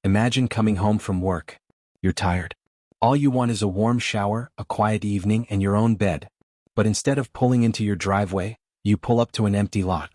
Imagine coming home from work. You're tired. All you want is a warm shower, a quiet evening, and your own bed. But instead of pulling into your driveway, you pull up to an empty lot.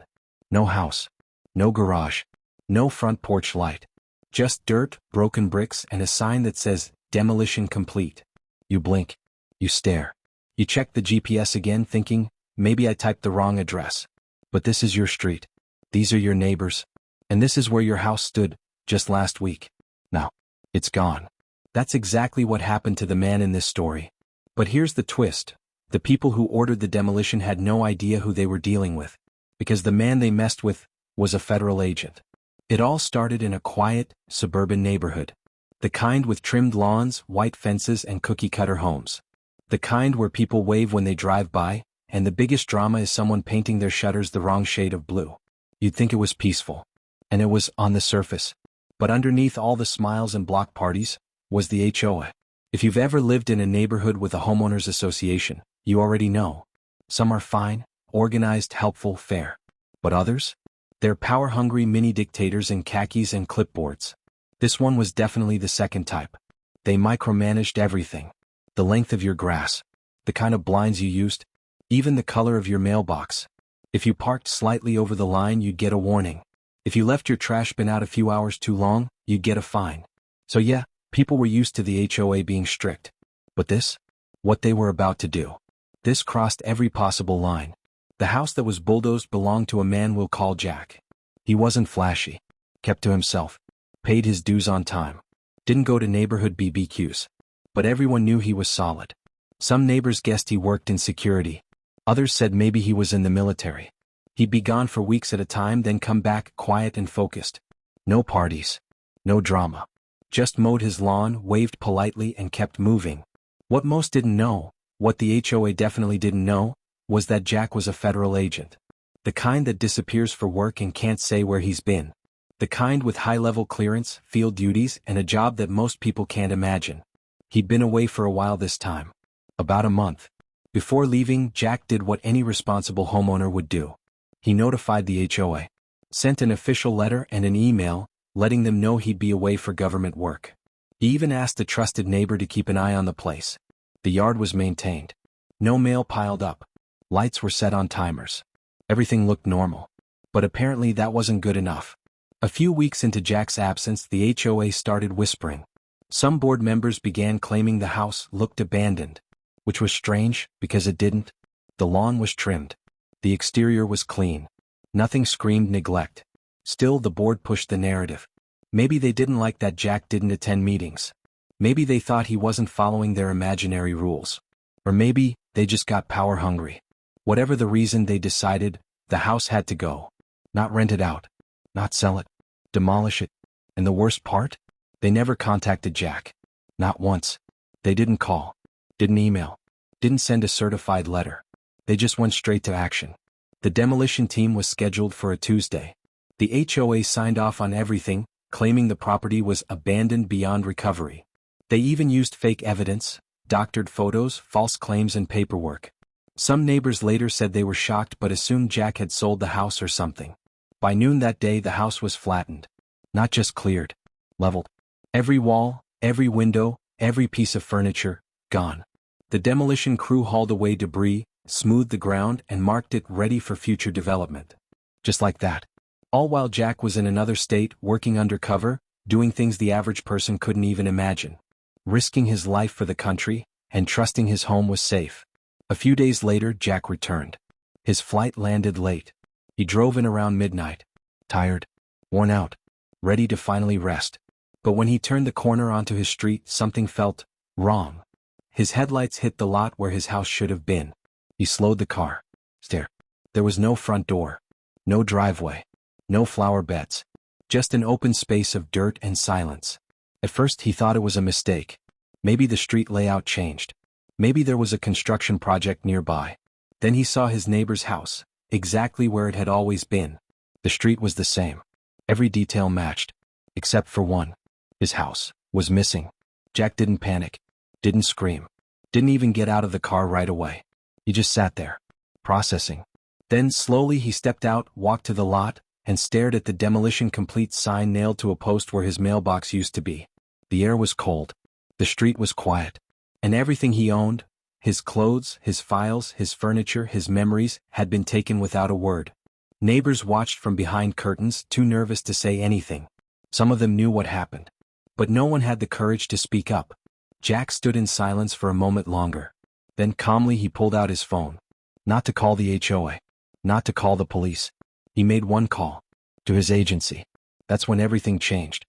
No house. No garage. No front porch light. Just dirt, broken bricks, and a sign that says, Demolition complete. You blink. You stare. You check the GPS again thinking, maybe I typed the wrong address. But this is your street. These are your neighbors. And this is where your house stood, just last week. Now, it's gone. That's exactly what happened to the man in this story. But here's the twist. The people who ordered the demolition had no idea who they were dealing with, because the man they messed with was a federal agent. It all started in a quiet, suburban neighborhood. The kind with trimmed lawns, white fences, and cookie-cutter homes. The kind where people wave when they drive by, and the biggest drama is someone painting their shutters the wrong shade of blue. You'd think it was peaceful. And it was on the surface. But underneath all the smiles and block parties was the HOA. If you've ever lived in a neighborhood with a homeowners association, you already know. Some are fine, organized, helpful, fair. But others? They're power-hungry mini-dictators in khakis and clipboards. This one was definitely the second type. They micromanaged everything. The length of your grass. The kind of blinds you used. Even the color of your mailbox. If you parked slightly over the line, you'd get a warning. If you left your trash bin out a few hours too long, you'd get a fine. So yeah, people were used to the HOA being strict. But this? What they were about to do. This crossed every possible line. The house that was bulldozed belonged to a man we'll call Jack. He wasn't flashy. Kept to himself. Paid his dues on time. Didn't go to neighborhood BBQs. But everyone knew he was solid. Some neighbors guessed he worked in security. Others said maybe he was in the military. He'd be gone for weeks at a time, then come back quiet and focused. No parties. No drama. Just mowed his lawn, waved politely, and kept moving. What most didn't know, what the HOA definitely didn't know, was that Jack was a federal agent. The kind that disappears for work and can't say where he's been. The kind with high-level clearance, field duties, and a job that most people can't imagine. He'd been away for a while this time. About a month. Before leaving, Jack did what any responsible homeowner would do. He notified the HOA. Sent an official letter and an email, letting them know he'd be away for government work. He even asked a trusted neighbor to keep an eye on the place. The yard was maintained. No mail piled up. Lights were set on timers. Everything looked normal. But apparently that wasn't good enough. A few weeks into Jack's absence, the HOA started whispering. Some board members began claiming the house looked abandoned, which was strange because it didn't. The lawn was trimmed. The exterior was clean. Nothing screamed neglect. Still, the board pushed the narrative. Maybe they didn't like that Jack didn't attend meetings. Maybe they thought he wasn't following their imaginary rules. Or maybe they just got power hungry. Whatever the reason, they decided the house had to go. Not rent it out. Not sell it. Demolish it. And the worst part? They never contacted Jack. Not once. They didn't call. Didn't email. Didn't send a certified letter. They just went straight to action. The demolition team was scheduled for a Tuesday. The HOA signed off on everything, claiming the property was abandoned beyond recovery. They even used fake evidence, doctored photos, false claims, and paperwork. Some neighbors later said they were shocked but assumed Jack had sold the house or something. By noon that day, the house was flattened. Not just cleared. Leveled. Every wall, every window, every piece of furniture, gone. The demolition crew hauled away debris, smoothed the ground, and marked it ready for future development. Just like that. All while Jack was in another state, working undercover, doing things the average person couldn't even imagine. Risking his life for the country, and trusting his home was safe. A few days later, Jack returned. His flight landed late. He drove in around midnight. Tired. Worn out. Ready to finally rest. But when he turned the corner onto his street, something felt wrong. His headlights hit the lot where his house should have been. He slowed the car. Stared. There was no front door. No driveway. No flower beds. Just an open space of dirt and silence. At first he thought it was a mistake. Maybe the street layout changed. Maybe there was a construction project nearby. Then he saw his neighbor's house, exactly where it had always been. The street was the same. Every detail matched. Except for one. His house was missing. Jack didn't panic. Didn't scream. Didn't even get out of the car right away. He just sat there, processing. Then slowly he stepped out, walked to the lot, and stared at the demolition complete sign nailed to a post where his mailbox used to be. The air was cold. The street was quiet. And everything he owned, his clothes, his files, his furniture, his memories, had been taken without a word. Neighbors watched from behind curtains, too nervous to say anything. Some of them knew what happened. But no one had the courage to speak up. Jack stood in silence for a moment longer. Then calmly he pulled out his phone. Not to call the HOA. Not to call the police. He made one call. To his agency. That's when everything changed.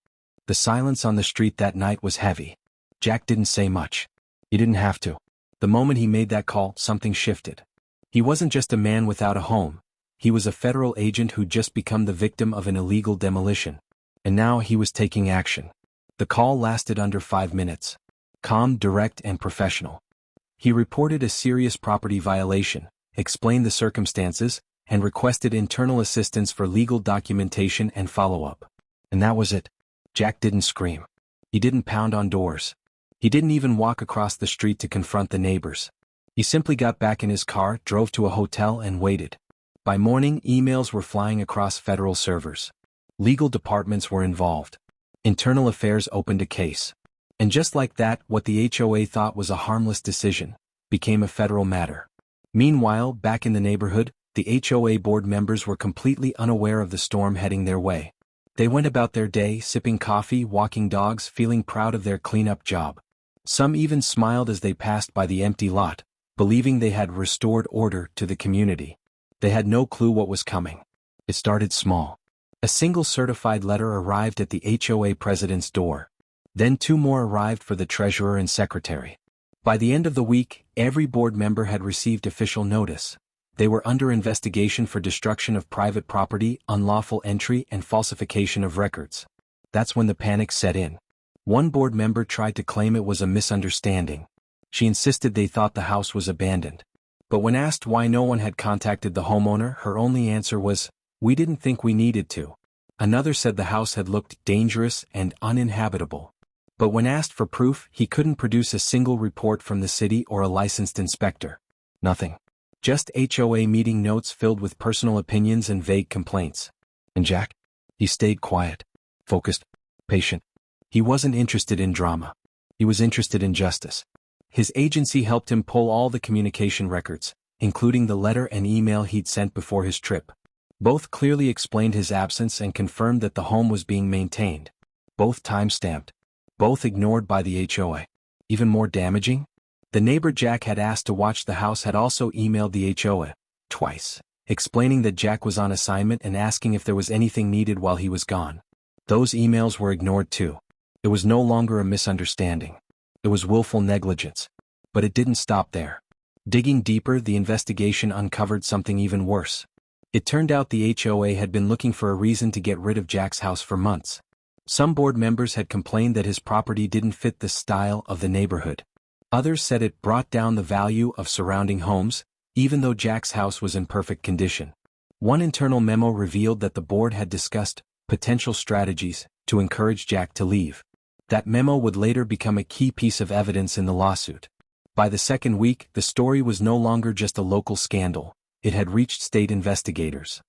The silence on the street that night was heavy. Jack didn't say much. He didn't have to. The moment he made that call, something shifted. He wasn't just a man without a home. He was a federal agent who'd just become the victim of an illegal demolition. And now he was taking action. The call lasted under 5 minutes. Calm, direct, and professional. He reported a serious property violation, explained the circumstances, and requested internal assistance for legal documentation and follow-up. And that was it. Jack didn't scream. He didn't pound on doors. He didn't even walk across the street to confront the neighbors. He simply got back in his car, drove to a hotel, and waited. By morning, emails were flying across federal servers. Legal departments were involved. Internal affairs opened a case. And just like that, what the HOA thought was a harmless decision became a federal matter. Meanwhile, back in the neighborhood, the HOA board members were completely unaware of the storm heading their way. They went about their day, sipping coffee, walking dogs, feeling proud of their cleanup job. Some even smiled as they passed by the empty lot, believing they had restored order to the community. They had no clue what was coming. It started small. A single certified letter arrived at the HOA president's door. Then 2 more arrived for the treasurer and secretary. By the end of the week, every board member had received official notice. They were under investigation for destruction of private property, unlawful entry, and falsification of records. That's when the panic set in. One board member tried to claim it was a misunderstanding. She insisted they thought the house was abandoned. But when asked why no one had contacted the homeowner, her only answer was, "We didn't think we needed to." Another said the house had looked dangerous and uninhabitable. But when asked for proof, he couldn't produce a single report from the city or a licensed inspector. Nothing. Just HOA meeting notes filled with personal opinions and vague complaints. And Jack? He stayed quiet, focused, patient. He wasn't interested in drama. He was interested in justice. His agency helped him pull all the communication records, including the letter and email he'd sent before his trip. Both clearly explained his absence and confirmed that the home was being maintained. Both time-stamped. Both ignored by the HOA. Even more damaging? The neighbor Jack had asked to watch the house had also emailed the HOA, twice, explaining that Jack was on assignment and asking if there was anything needed while he was gone. Those emails were ignored too. It was no longer a misunderstanding. It was willful negligence. But it didn't stop there. Digging deeper, the investigation uncovered something even worse. It turned out the HOA had been looking for a reason to get rid of Jack's house for months. Some board members had complained that his property didn't fit the style of the neighborhood. Others said it brought down the value of surrounding homes, even though Jack's house was in perfect condition. One internal memo revealed that the board had discussed potential strategies to encourage Jack to leave. That memo would later become a key piece of evidence in the lawsuit. By the second week, the story was no longer just a local scandal. It had reached state investigators.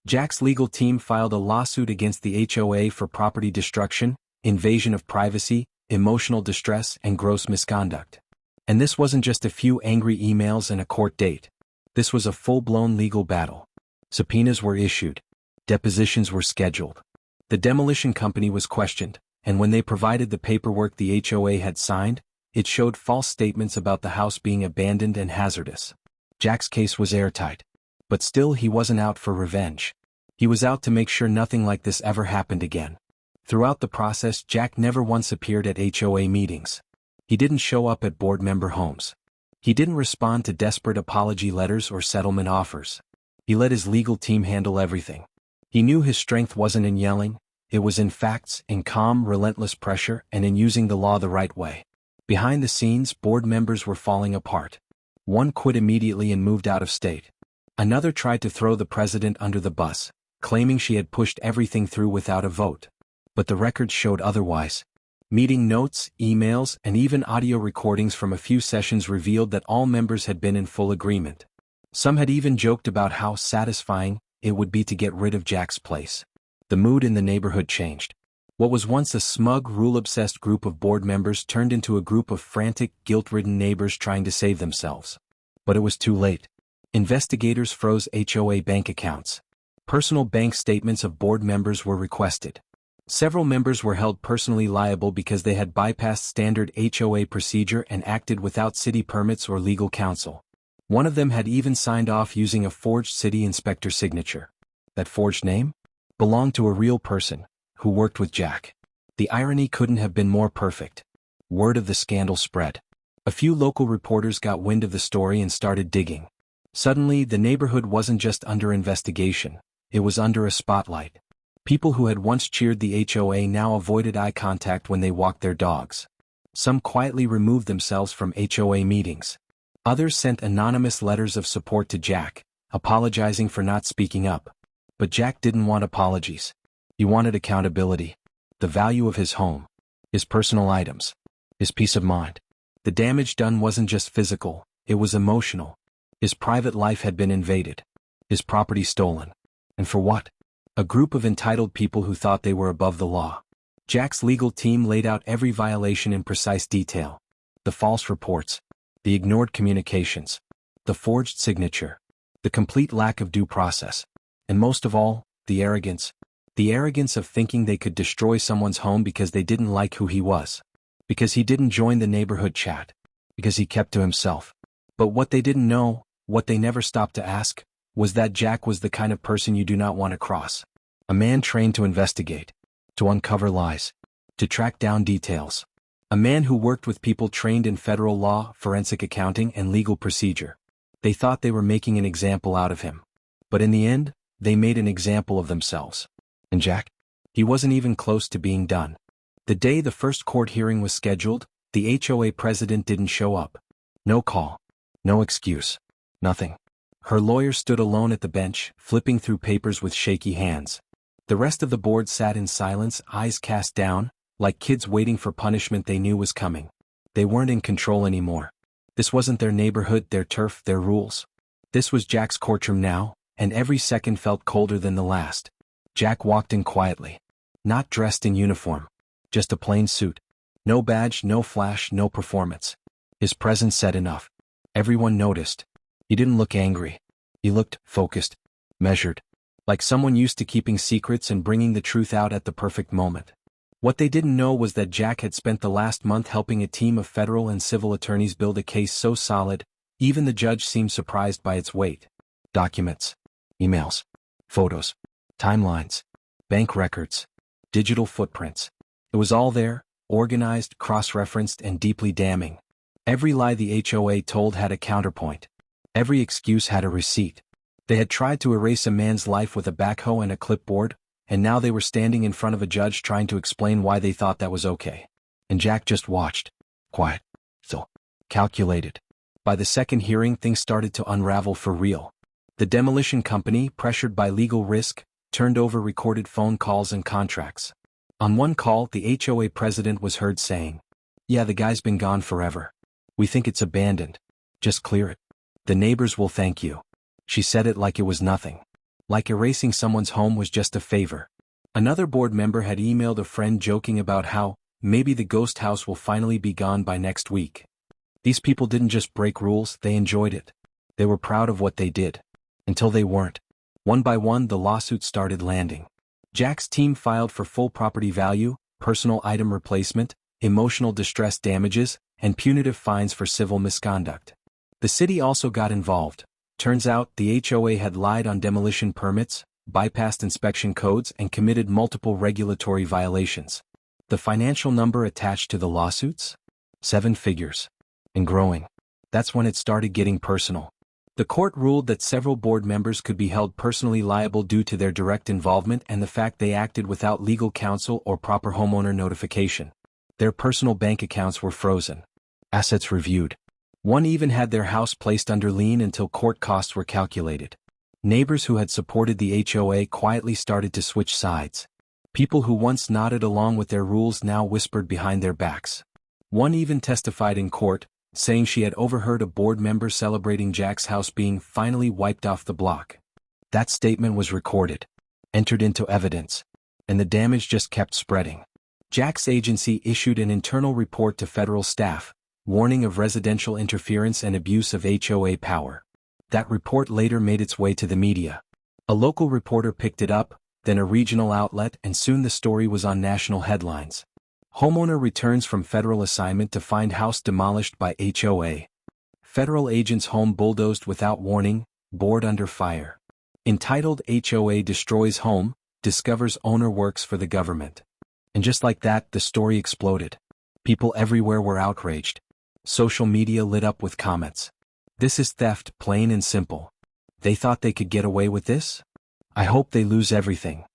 Jack's legal team filed a lawsuit against the HOA for property destruction, invasion of privacy, emotional distress, and gross misconduct. And this wasn't just a few angry emails and a court date. This was a full-blown legal battle. Subpoenas were issued. Depositions were scheduled. The demolition company was questioned, and when they provided the paperwork the HOA had signed, it showed false statements about the house being abandoned and hazardous. Jack's case was airtight. But still, he wasn't out for revenge. He was out to make sure nothing like this ever happened again. Throughout the process, Jack never once appeared at HOA meetings. He didn't show up at board member homes. He didn't respond to desperate apology letters or settlement offers. He let his legal team handle everything. He knew his strength wasn't in yelling, it was in facts, in calm, relentless pressure, and in using the law the right way. Behind the scenes, board members were falling apart. One quit immediately and moved out of state. Another tried to throw the president under the bus, claiming she had pushed everything through without a vote. But the records showed otherwise. Meeting notes, emails, and even audio recordings from a few sessions revealed that all members had been in full agreement. Some had even joked about how satisfying it would be to get rid of Jack's place. The mood in the neighborhood changed. What was once a smug, rule-obsessed group of board members turned into a group of frantic, guilt-ridden neighbors trying to save themselves. But it was too late. Investigators froze HOA bank accounts. Personal bank statements of board members were requested. Several members were held personally liable because they had bypassed standard HOA procedure and acted without city permits or legal counsel. One of them had even signed off using a forged city inspector signature. That forged name belonged to a real person who worked with Jack. The irony couldn't have been more perfect. Word of the scandal spread. A few local reporters got wind of the story and started digging. Suddenly, the neighborhood wasn't just under investigation, it was under a spotlight. People who had once cheered the HOA now avoided eye contact when they walked their dogs. Some quietly removed themselves from HOA meetings. Others sent anonymous letters of support to Jack, apologizing for not speaking up. But Jack didn't want apologies. He wanted accountability. The value of his home. His personal items. His peace of mind. The damage done wasn't just physical, it was emotional. His private life had been invaded. His property stolen. And for what? A group of entitled people who thought they were above the law. Jack's legal team laid out every violation in precise detail. The false reports. The ignored communications. The forged signature. The complete lack of due process. And most of all, the arrogance. The arrogance of thinking they could destroy someone's home because they didn't like who he was. Because he didn't join the neighborhood chat. Because he kept to himself. But what they didn't know, what they never stopped to ask, was that Jack was the kind of person you do not want to cross. A man trained to investigate. To uncover lies. To track down details. A man who worked with people trained in federal law, forensic accounting, and legal procedure. They thought they were making an example out of him. But in the end, they made an example of themselves. And Jack? He wasn't even close to being done. The day the first court hearing was scheduled, the HOA president didn't show up. No call. No excuse. Nothing. Her lawyer stood alone at the bench, flipping through papers with shaky hands. The rest of the board sat in silence, eyes cast down, like kids waiting for punishment they knew was coming. They weren't in control anymore. This wasn't their neighborhood, their turf, their rules. This was Jack's courtroom now, and every second felt colder than the last. Jack walked in quietly. Not dressed in uniform. Just a plain suit. No badge, no flash, no performance. His presence said enough. Everyone noticed. He didn't look angry. He looked focused, measured. Like someone used to keeping secrets and bringing the truth out at the perfect moment. What they didn't know was that Jack had spent the last month helping a team of federal and civil attorneys build a case so solid, even the judge seemed surprised by its weight. Documents. Emails. Photos. Timelines. Bank records. Digital footprints. It was all there, organized, cross-referenced, and deeply damning. Every lie the HOA told had a counterpoint. Every excuse had a receipt. They had tried to erase a man's life with a backhoe and a clipboard, and now they were standing in front of a judge trying to explain why they thought that was okay. And Jack just watched. Quiet. So calculated. By the second hearing, things started to unravel for real. The demolition company, pressured by legal risk, turned over recorded phone calls and contracts. On one call, the HOA president was heard saying, "Yeah, the guy's been gone forever. We think it's abandoned. Just clear it. The neighbors will thank you." She said it like it was nothing. Like erasing someone's home was just a favor. Another board member had emailed a friend joking about how, maybe the ghost house will finally be gone by next week. These people didn't just break rules, they enjoyed it. They were proud of what they did. Until they weren't. One by one, the lawsuits started landing. Jack's team filed for full property value, personal item replacement, emotional distress damages, and punitive fines for civil misconduct. The city also got involved. Turns out, the HOA had lied on demolition permits, bypassed inspection codes, and committed multiple regulatory violations. The financial number attached to the lawsuits? 7 figures. And growing. That's when it started getting personal. The court ruled that several board members could be held personally liable due to their direct involvement and the fact they acted without legal counsel or proper homeowner notification. Their personal bank accounts were frozen. Assets reviewed. One even had their house placed under lien until court costs were calculated. Neighbors who had supported the HOA quietly started to switch sides. People who once nodded along with their rules now whispered behind their backs. One even testified in court, saying she had overheard a board member celebrating Jack's house being finally wiped off the block. That statement was recorded, entered into evidence, and the damage just kept spreading. Jack's agency issued an internal report to federal staff, warning of residential interference and abuse of HOA power. That report later made its way to the media. A local reporter picked it up, then a regional outlet, and soon the story was on national headlines. Homeowner returns from federal assignment to find house demolished by HOA. Federal agents' home bulldozed without warning, board under fire. Entitled HOA Destroys Home, Discovers Owner Works for the Government. And just like that, the story exploded. People everywhere were outraged. Social media lit up with comments. This is theft, plain and simple. They thought they could get away with this? I hope they lose everything.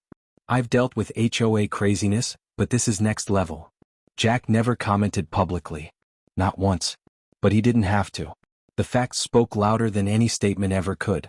I've dealt with HOA craziness, but this is next level. Jack never commented publicly. Not once. But he didn't have to. The facts spoke louder than any statement ever could.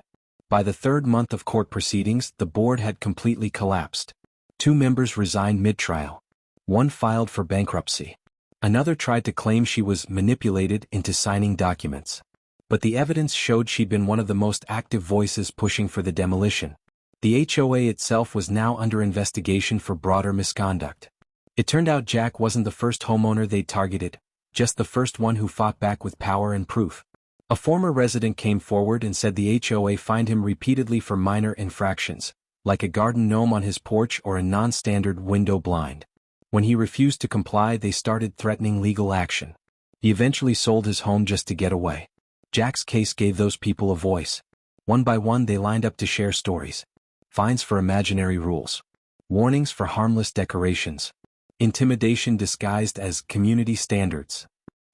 By the third month of court proceedings, the board had completely collapsed. 2 members resigned mid-trial. One filed for bankruptcy. Another tried to claim she was manipulated into signing documents. But the evidence showed she'd been one of the most active voices pushing for the demolition. The HOA itself was now under investigation for broader misconduct. It turned out Jack wasn't the first homeowner they'd targeted, just the first one who fought back with power and proof. A former resident came forward and said the HOA fined him repeatedly for minor infractions, like a garden gnome on his porch or a non-standard window blind. When he refused to comply, they started threatening legal action. He eventually sold his home just to get away. Jack's case gave those people a voice. One by one they lined up to share stories. Fines for imaginary rules. Warnings for harmless decorations. Intimidation disguised as community standards.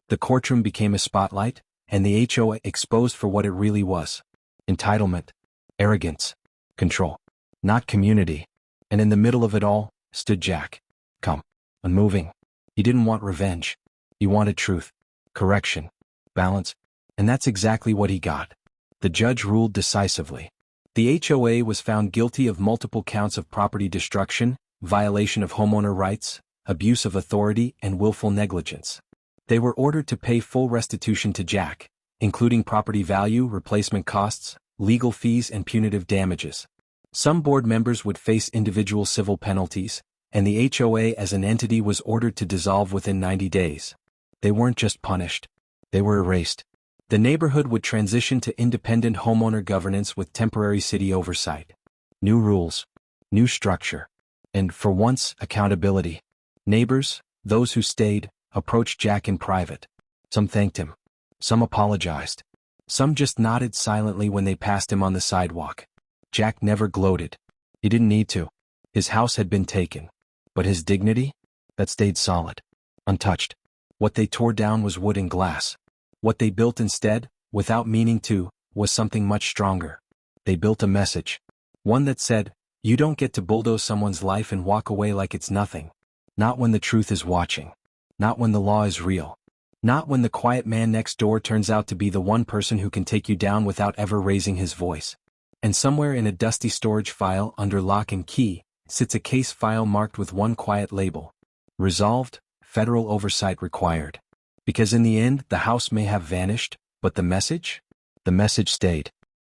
The courtroom became a spotlight, and the HOA exposed for what it really was. Entitlement. Arrogance. Control. Not community. And in the middle of it all, stood Jack. Calm. Unmoving. He didn't want revenge. He wanted truth. Correction. Balance. And that's exactly what he got. The judge ruled decisively. The HOA was found guilty of multiple counts of property destruction, violation of homeowner rights, abuse of authority, and willful negligence. They were ordered to pay full restitution to Jack, including property value, replacement costs, legal fees, and punitive damages. Some board members would face individual civil penalties, and the HOA as an entity was ordered to dissolve within 90 days. They weren't just punished. They were erased. The neighborhood would transition to independent homeowner governance with temporary city oversight. New rules. New structure. And, for once, accountability. Neighbors, those who stayed, approached Jack in private. Some thanked him. Some apologized. Some just nodded silently when they passed him on the sidewalk. Jack never gloated. He didn't need to. His house had been taken. But his dignity? That stayed solid. Untouched. What they tore down was wood and glass. What they built instead, without meaning to, was something much stronger. They built a message. One that said, you don't get to bulldoze someone's life and walk away like it's nothing. Not when the truth is watching. Not when the law is real. Not when the quiet man next door turns out to be the one person who can take you down without ever raising his voice. And somewhere in a dusty storage file under lock and key, sits a case file marked with one quiet label. Resolved, federal oversight required. Because in the end, the house may have vanished, but the message? The message stayed.